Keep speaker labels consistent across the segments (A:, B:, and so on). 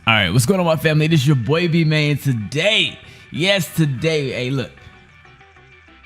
A: All right, what's going on, my family? This is your boy iBeMaine. Today, hey, look,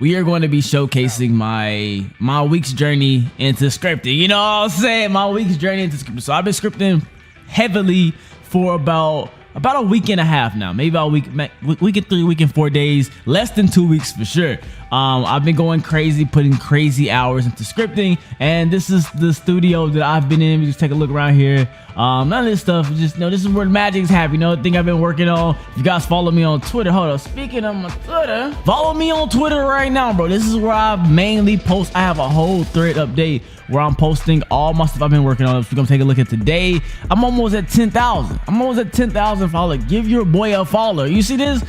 A: we are going to be showcasing my week's journey into scripting. You know what I'm saying? My week's journey into scripting. So I've been scripting heavily for about a week and a half now, maybe about week and 3, week and 4 days, less than 2 weeks for sure. I've been going crazy, putting crazy hours into scripting, and this is the studio that I've been in. We just take a look around here. None of this stuff, just this is where the magic's happening. The thing I've been working on. If you guys follow me on Twitter, hold up. Speaking of my Twitter, follow me on Twitter right now, bro. This is where I mainly post. I have a whole thread update where I'm posting all my stuff I've been working on. If you're gonna take a look at today, I'm almost at 10,000. I'm almost at 10,000 followers. Give your boy a follow. You see this?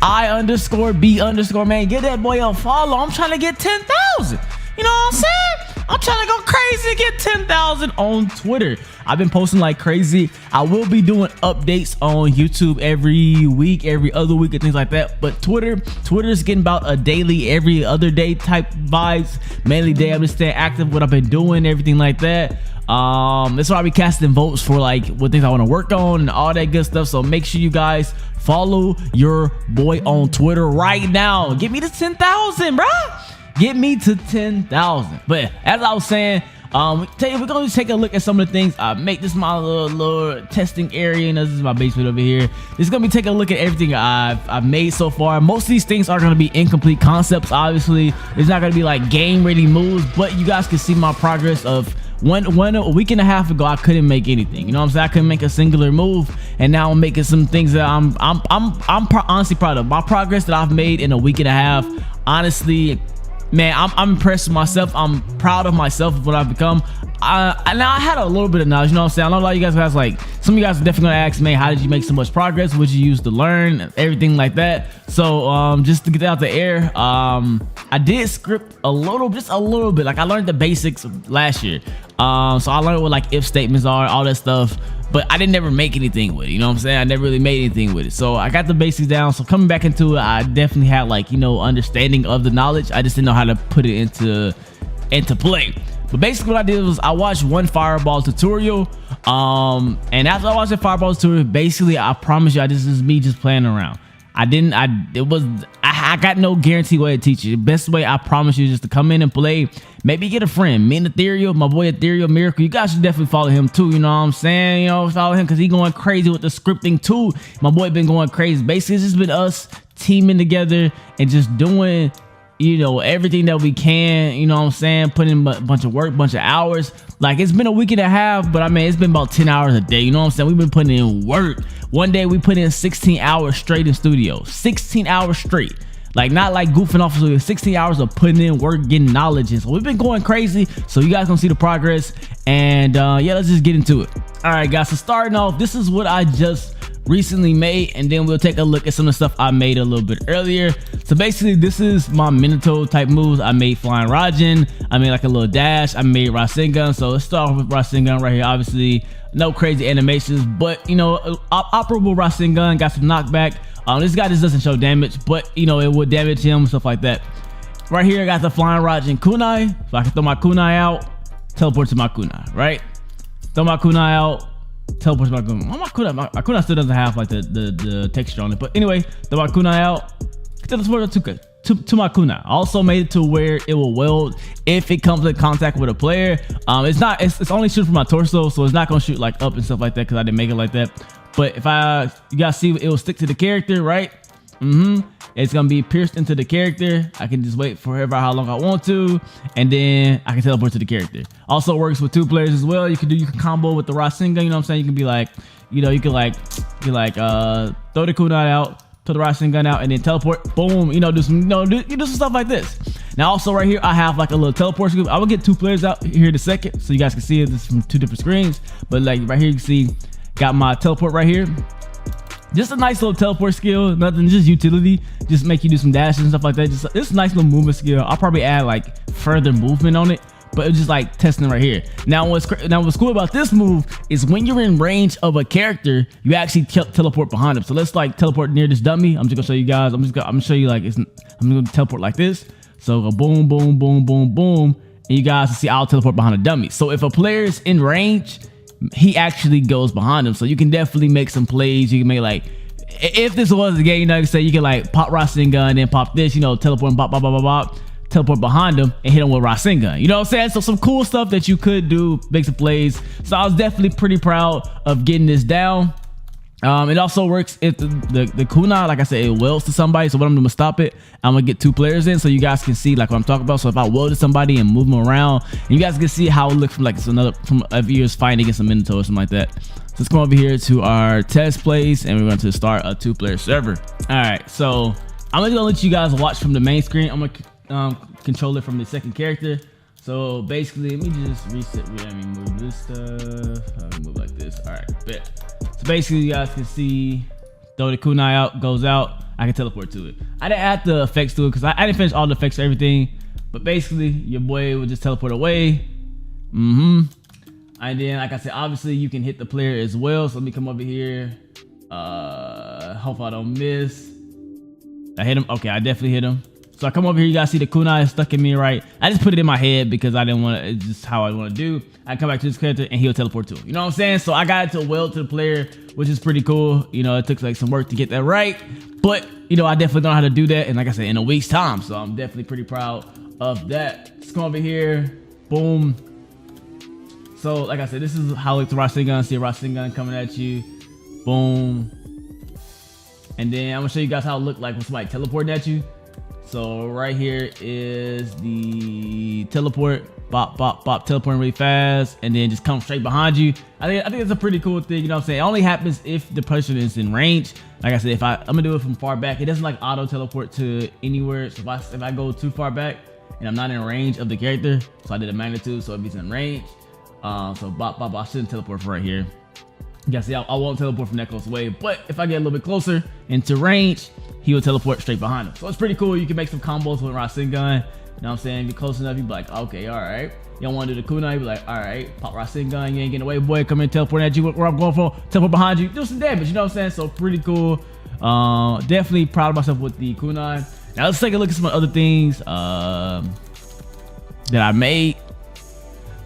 A: I_B_man. Get that boy a follow. I'm trying to get 10,000. You know what I'm saying? I'm trying to go crazy, get 10,000 on Twitter. I've been posting like crazy. I will be doing updates on YouTube every week, every other week, and things like that. But Twitter's getting about a daily, every other day type vibes. Mainly day, I'm just staying active, what I've been doing, everything like that. That's why I'll be casting votes for like what things I want to work on and all that good stuff. So make sure you guys follow your boy on Twitter right now. Get me to 10,000, bro. Get me to 10,000. But as I was saying, we're going to take a look at some of the things I make. This is my little testing area, and this is my basement over here. This is going to be taking a look at everything I've made so far. Most of these things are going to be incomplete concepts, obviously. It's not going to be like game-ready moves, but you guys can see my progress of a week and a half ago. I couldn't make anything. You know what I'm saying? I couldn't make a singular move, and now I'm making some things that I'm honestly proud of. My progress that I've made in a week and a half, honestly, man, I'm impressed with myself. I'm proud of myself of what I've become. Now I had a little bit of knowledge, you know what I'm saying? I know a lot of you guys like, some of you guys are definitely gonna ask me, how did you make so much progress? What did you use to learn? Everything like that. So just to get that out the air, I did script just a little bit. Like I learned the basics last year. So I learned what like if statements are, all that stuff. But I didn't never make anything with it, you know what I'm saying? I never really made anything with it. So I got the basics down. So coming back into it, I definitely had like, understanding of the knowledge. I just didn't know how to put it into play. But basically what I did was I watched one Fireball tutorial. And after I watched the Fireball tutorial, basically I promise you, this is me just playing around. I got no guarantee way to teach you. The best way, I promise you, is just to come in and play. Maybe get a friend. Me and Ethereal, my boy Ethereal Miracle. You guys should definitely follow him too. You know what I'm saying? Follow him because he going crazy with the scripting too. My boy been going crazy. Basically, it's just been us teaming together and just doing, everything that we can. You know what I'm saying? Putting in a bunch of work, bunch of hours. Like it's been a week and a half, but I mean, it's been about 10 hours a day. You know what I'm saying? We've been putting in work. One day we put in 16 hours straight in studio. 16 hours straight. Like not like goofing off, so 16 hours of putting in work, getting knowledge. And so we've been going crazy. So you guys gonna see the progress. And yeah, let's just get into it. All right, guys. So starting off, this is what I just recently made, and then we'll take a look at some of the stuff I made a little bit earlier. So basically, this is my Minato type moves. I made Flying Raijin. I made like a little dash. I made Rasengan. So let's start off with Rasengan right here. Obviously, no crazy animations, but operable Rasengan, got some knockback. This guy just doesn't show damage, but it would damage him, stuff like that. Right here, I got the Flying Raijin kunai, so I can throw my kunai out, teleport to my kunai, right? Throw my kunai out, teleport to my kunai. My kunai still doesn't have like the texture on it, but anyway, throw my kunai out, teleport to my kunai. Also made it to where it will weld if it comes in contact with a player. It's only shoot from my torso, so it's not gonna shoot like up and stuff like that because I didn't make it like that. But if you guys see, it will stick to the character, right? It's gonna be pierced into the character. I can just wait forever how long I want to, and then I can teleport to the character. Also works with 2 players as well. You can combo with the Rasengan. You know what I'm saying? You can be like, you can throw the kunai out, throw the Rasengan out, and then teleport. Boom. Do some stuff like this. Now also right here, I have like a little teleport scoop. I will get 2 players out here in a second, so you guys can see it. This is from 2 different screens, but like right here, you can see. Got my teleport right here. Just a nice little teleport skill, nothing, just utility. Just make you do some dashes and stuff like that. It's a nice little movement skill. I'll probably add like further movement on it, but it's just like testing right here. Now what's cool about this move is when you're in range of a character, you actually teleport behind him. So let's like teleport near this dummy. I'm just gonna show you guys. I'm gonna show you like I'm gonna teleport like this. So go boom, boom, boom, boom, boom, and you guys can see I'll teleport behind a dummy. So if a player is in range, he actually goes behind him. So you can definitely make some plays. You can make like, if this was a game, you know, you say you can like pop Rasengan and then pop this, you know, teleport and bop, bop, bop, bop, bop, teleport behind him and hit him with Rasengan. You know what I'm saying? So some cool stuff that you could do, make some plays. So I was definitely pretty proud of getting this down. It also works if the kunai, like I said, it welds to somebody. So what I'm gonna stop it, I'm gonna get 2 players in so you guys can see like what I'm talking about. So if I weld to somebody and move them around, and you guys can see how it looks from like it's another, from if you're fighting against a Minotaur or something like that. So let's come over here to our test place and we're going to start a 2-player server. All right, so I'm just gonna let you guys watch from the main screen. I'm gonna control it from the second character. So basically, let me just reset. Let me move this stuff. Let me move like this. All right, bet. So basically, you guys can see, throw the kunai out, goes out. I can teleport to it. I didn't add the effects to it because I didn't finish all the effects for everything. But basically, your boy would just teleport away. And then, like I said, obviously you can hit the player as well. So let me come over here. Hope I don't miss. I hit him. Okay, I definitely hit him. So I come over here, you guys see the kunai is stuck in me, right? I just put it in my head because I didn't want to, it's just how I want to do. I come back to this character and he'll teleport to him. You know what I'm saying? So I got it to weld to the player, which is pretty cool. You know, it took like some work to get that right. But, you know, I definitely know how to do that. And like I said, in a week's time. So I'm definitely pretty proud of that. Let's come over here. Boom. So like I said, this is how it's Rasengan. See a Rasengan coming at you. Boom. And then I'm going to show you guys how it looked like when somebody teleporting at you. So right here is the teleport, bop, bop, bop, teleporting really fast, and then just come straight behind you. I think it's a pretty cool thing, you know what I'm saying? It only happens if the person is in range. Like I said, if I'm gonna do it from far back, it doesn't like auto teleport to anywhere. So if I go too far back and I'm not in range of the character, so I did a magnitude, so if he's in range, so bop, bop, I shouldn't teleport from right here. You guys see, I won't teleport from that close away, but if I get a little bit closer into range, he will teleport straight behind him. So it's pretty cool. You can make some combos with Rasengan. You know what I'm saying? If you're close enough, you be like, okay, all right. You don't want to do the kunai, you be like, all right, pop Rasengan, you ain't getting away, boy, come in, teleport at you, where I'm going for, teleport behind you, do some damage, you know what I'm saying? So pretty cool. Definitely proud of myself with the kunai. Now let's take a look at some other things that I made.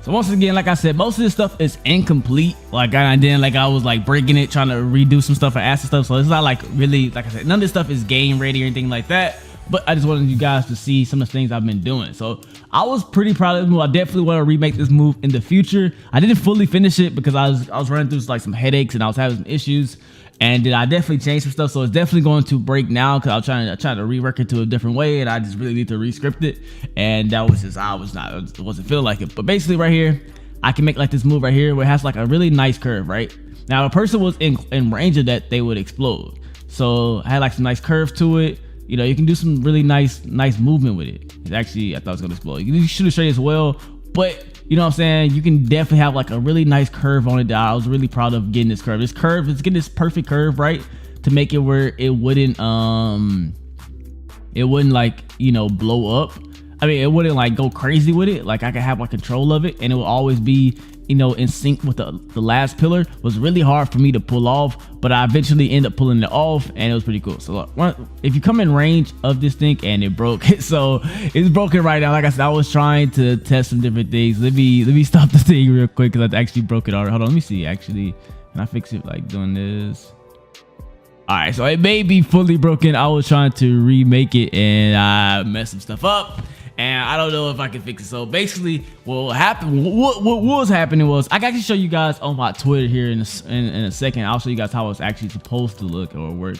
A: So once again, like I said, most of this stuff is incomplete. Like I was like breaking it, trying to redo some stuff or add some stuff. So it's not like really, like I said, none of this stuff is game ready or anything like that. But I just wanted you guys to see some of the things I've been doing. So I was pretty proud of this move. I definitely want to remake this move in the future. I didn't fully finish it because I was running through like some headaches and I was having some issues. And then I definitely changed some stuff, so it's definitely going to break now because I was trying to rework it to a different way, and I just really need to re-script it. And that was just I wasn't feeling like it. But basically, right here, I can make like this move right here where it has like a really nice curve, right? Now, if a person was in range of that, they would explode. So I had like some nice curve to it. You know, you can do some really nice movement with it. It's actually, I thought it was gonna explode. You can shoot it straight as well, but you know what I'm saying? You can definitely have like a really nice curve on it that I was really proud of getting this curve. This curve is getting this perfect curve, right? To make it where it wouldn't like, you know, blow up. I mean, it wouldn't like go crazy with it. Like I could have like control of it and it will always be, you know, in sync with the last pillar. It was really hard for me to pull off, but I eventually ended up pulling it off and it was pretty cool. So look, if you come in range of this thing and it broke, so it's broken right now. Like I said, I was trying to test some different things. Let me stop the thing real quick because I actually broke it already. Hold on, let me see. Actually, can I fix it like doing this? All right, so it may be fully broken. I was trying to remake it and I messed some stuff up. And I don't know if I can fix it. So basically, what happened? What was happening was I can actually show you guys on my Twitter here in a second. I'll show you guys how it's actually supposed to look or work.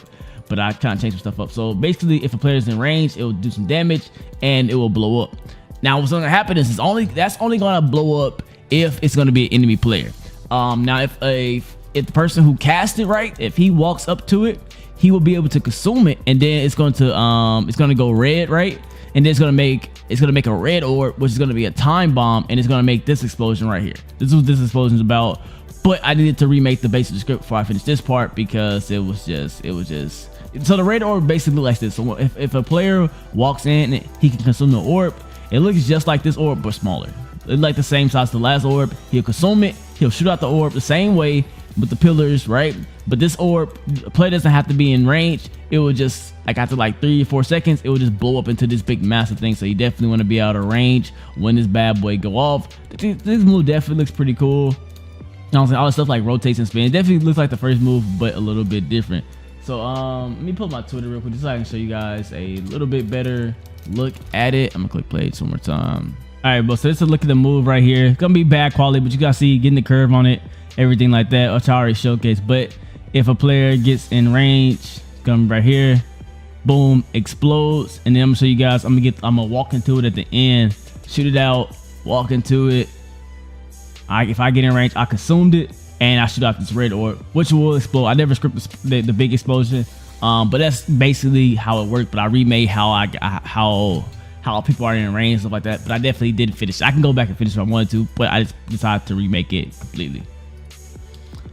A: But I kind of changed some stuff up. So basically, if a player is in range, it will do some damage and it will blow up. Now, what's going to happen is that's only going to blow up if it's going to be an enemy player. Now, if the person who cast it right, if he walks up to it, he will be able to consume it, and then it's going to go red, right? And then it's gonna make a red orb, which is gonna be a time bomb, and it's gonna make this explosion right here. This is what this explosion is about. But I needed to remake the basic script before I finished this part because it was just. So the red orb basically looks like this. So if a player walks in, he can consume the orb. It looks just like this orb, but smaller. It's like the same size as the last orb. He'll consume it. He'll shoot out the orb the same way with the pillars, right? But this orb, the player doesn't have to be in range. It will just, like after like 3 or 4 seconds, it will just blow up into this big massive thing. So you definitely want to be out of range when this bad boy go off. This move definitely looks pretty cool. know what I'm saying? All the stuff like rotates and spin. It definitely looks like the first move, but a little bit different. So let me pull up my Twitter real quick just so I can show you guys a little bit better look at it. I'm gonna click play one more time. All right, bro, so this is a look at the move right here. It's gonna be bad quality, but you gotta see getting the curve on it, everything like that, which I already showcased. But if a player gets in range, it's gonna be right here, boom, explodes. And then I'm gonna show you guys, I'm gonna walk into it at the end, shoot it out, walk into it. If I get in range, I consumed it, and I shoot off this red orb, which will explode. I never scripted the big explosion, but that's basically how it worked. But I remade how people are in range, stuff like that. But I definitely didn't finish. I can go back and finish if I wanted to, but I just decided to remake it completely.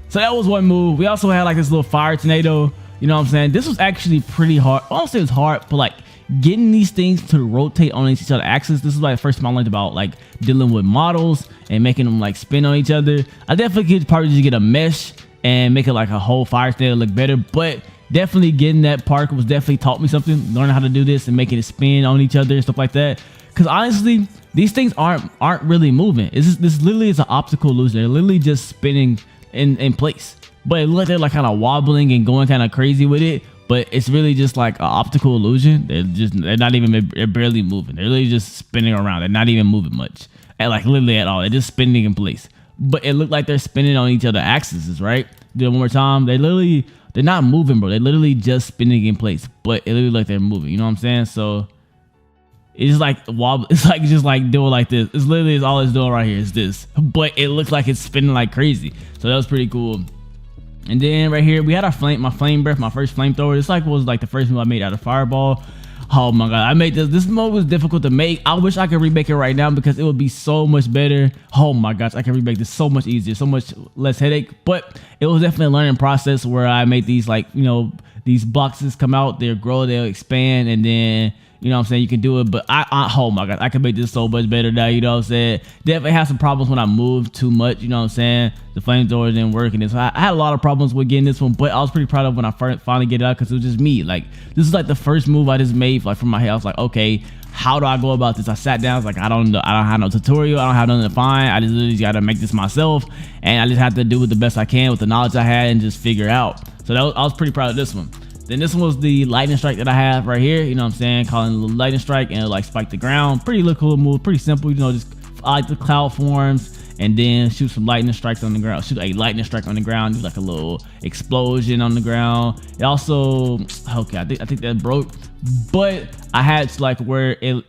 A: So that was one move. We also had like this little fire tornado. You know what I'm saying? This was actually pretty hard. I don't say it was hard, but like getting these things to rotate on each other axis. This is like the first time I learned about like dealing with models and making them like spin on each other. I definitely could probably just get a mesh and make it like a whole fire tornado look better, but definitely getting that part was definitely taught me something, learning how to do this and making it spin on each other and stuff like that. Because honestly, these things aren't really moving. This literally is an optical illusion. They're literally just spinning in place, but it looks like they're like kind of wobbling and going kind of crazy with it. But it's really just like an optical illusion. They're not even, they're barely moving. They're literally just spinning around. They're not even moving much, and like literally at all. They're just spinning in place. But it looked like they're spinning on each other axes, right? Do it one more time. They're not moving, bro. They're literally just spinning in place, but it literally like they're moving. You know what I'm saying? So it's like wobble. It's like just like doing like this. It's literally all it's doing right here is this, but it looks like it's spinning like crazy. So that was pretty cool. And then right here we had our my flame breath, my first flamethrower. This like was like the first move I made out of fireball. Oh my god, I made this mode was difficult to make. I wish I could remake it right now because it would be so much better. Oh my gosh, I can remake this so much easier, so much less headache. But it was definitely a learning process where I made these, like, you know, these boxes come out, they'll grow, they'll expand, and then, you know what I'm saying, you can do it. But oh my god, I can make this so much better now. You know what I'm saying? Definitely had some problems when I moved too much. You know what I'm saying? The flamethrower didn't work, and so I had a lot of problems with getting this one. But I was pretty proud of when I finally get it out because it was just me. Like, this is like the first move I just made, like, from my head. I was like, okay, how do I go about this? I sat down, I was like, I don't have no tutorial, I don't have nothing to find. I just literally got to make this myself, and I just have to do it the best I can with the knowledge I had and just figure it out. So I was pretty proud of this one. Then this one was the lightning strike that I have right here. You know what I'm saying? Calling it a little lightning strike, and it'll like spike the ground. Pretty cool move, pretty simple. You know, just I like the cloud forms and then shoot some lightning strikes on the ground. Shoot a lightning strike on the ground, do like a little explosion on the ground. It also, okay, I think that broke, but I had to like where it,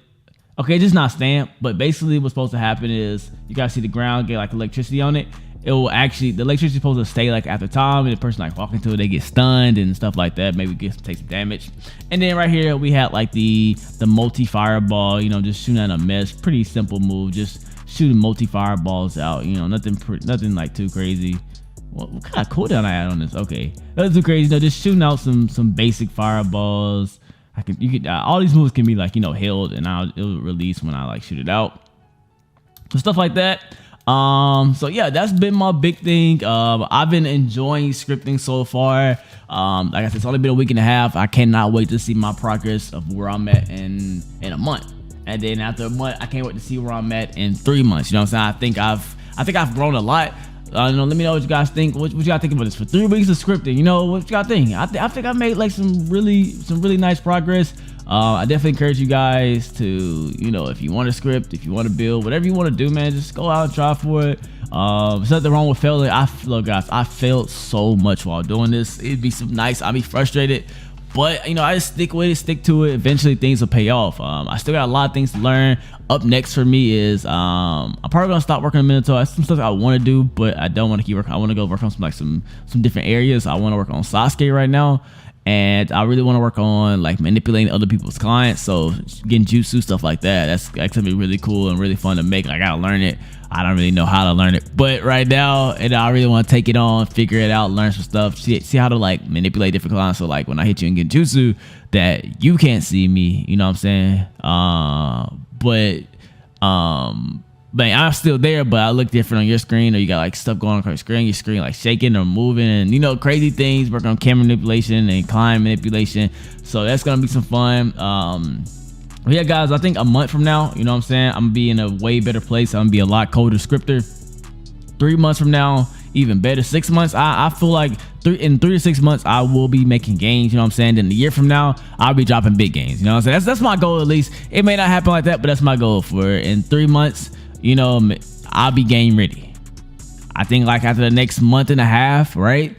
A: okay, just not stand, but basically what's supposed to happen is you gotta see the ground get like electricity on it. It will actually, the electricity is supposed to stay like at the time, and the person like walking to it, they get stunned and stuff like that, maybe take some damage. And then right here we had like the multi fireball, you know, just shooting at a mesh. Pretty simple move, just shooting multi fireballs out, you know, nothing like too crazy. What kind of cooldown I had on this? Okay, nothing too crazy. You know, just shooting out some basic fireballs. All these moves can be like, you know, held, and it'll release when I like shoot it out. So stuff like that. So yeah, that's been my big thing. I've been enjoying scripting so far. Like I said, it's only been a week and a half. I cannot wait to see my progress of where I'm at in a month, and then after a month, I can't wait to see where I'm at in 3 months. You know what I'm saying? I think I've grown a lot. You know, let me know what you guys think. What you guys think about this for 3 weeks of scripting? You know, what you guys think? I think I made like some really nice progress. I definitely encourage you guys to, you know, if you want to script, if you want to build, whatever you want to do, man, just go out and try for it. There's nothing wrong with failing. Look, guys, I failed so much while doing this. It'd be some nice. I'd be frustrated, but you know, I just stick with it, stick to it. Eventually, things will pay off. I still got a lot of things to learn. Up next for me is I'm probably gonna stop working on Minotaur. That's some stuff I want to do, but I don't want to keep working. I want to go work on some different areas. I want to work on Sasuke right now. And I really want to work on like manipulating other people's clients, so getting jutsu, stuff like that. That's gonna be really cool and really fun to make. I gotta learn it. I don't really know how to learn it, but right now, and I really want to take it on, figure it out, learn some stuff, see how to like manipulate different clients. So like when I hit you in genjutsu, that you can't see me. You know what I'm saying? But I'm still there, but I look different on your screen, or you got like stuff going on your screen like shaking or moving, and you know, crazy things. Work on camera manipulation and client manipulation, so that's gonna be some fun. But yeah, guys, I think a month from now, you know what I'm saying, I'm gonna be in a way better place. I'm gonna be a lot colder scripter. 3 months from now, even better. 6 months, I feel like in 3 to 6 months I will be making gains, you know what I'm saying? Then a year from now I'll be dropping big gains, you know what I'm saying? That's my goal. At least it may not happen like that, but that's my goal. For in 3 months, you know, I'll be game ready. I think like after the next month and a half, right,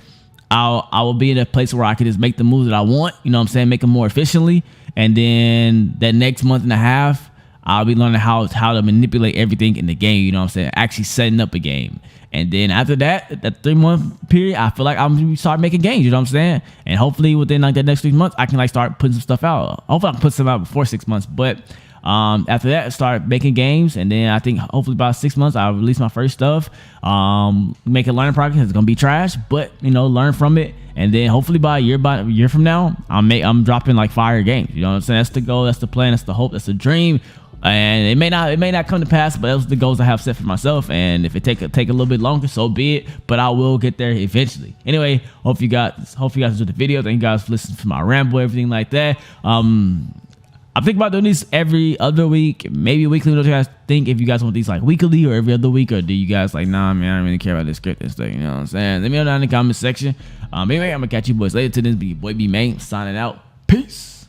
A: I will be in a place where I can just make the moves that I want, you know what I'm saying, make them more efficiently. And then that next month and a half, I'll be learning how to manipulate everything in the game, you know what I'm saying, actually setting up a game. And then after that 3 month period, I feel like I'm gonna start making games, you know what I'm saying? And hopefully within like the next 3 months, I can like start putting some stuff out. Hopefully I can put some out before 6 months, but after that, start making games. And then I think hopefully about 6 months, I'll release my first stuff. Make a learning progress. It's gonna be trash, but you know, learn from it. And then hopefully by a year from now, I'm dropping like fire games. You know what I'm saying? That's the goal. That's the plan. That's the hope. That's the dream. And it may not come to pass, but those are the goals I have set for myself. And if it take a little bit longer, so be it. But I will get there eventually. Anyway, hope you guys enjoyed the video. Thank you guys for listening to my ramble, everything like that. I'm thinking about doing these every other week, maybe weekly. What do you guys think? If you guys want these like weekly or every other week, or do you guys like, nah, man, I don't really care about this script and stuff. You know what I'm saying? Let me know down in the comment section. Anyway, I'm gonna catch you boys later. To this, be your boy iBeMaine signing out. Peace.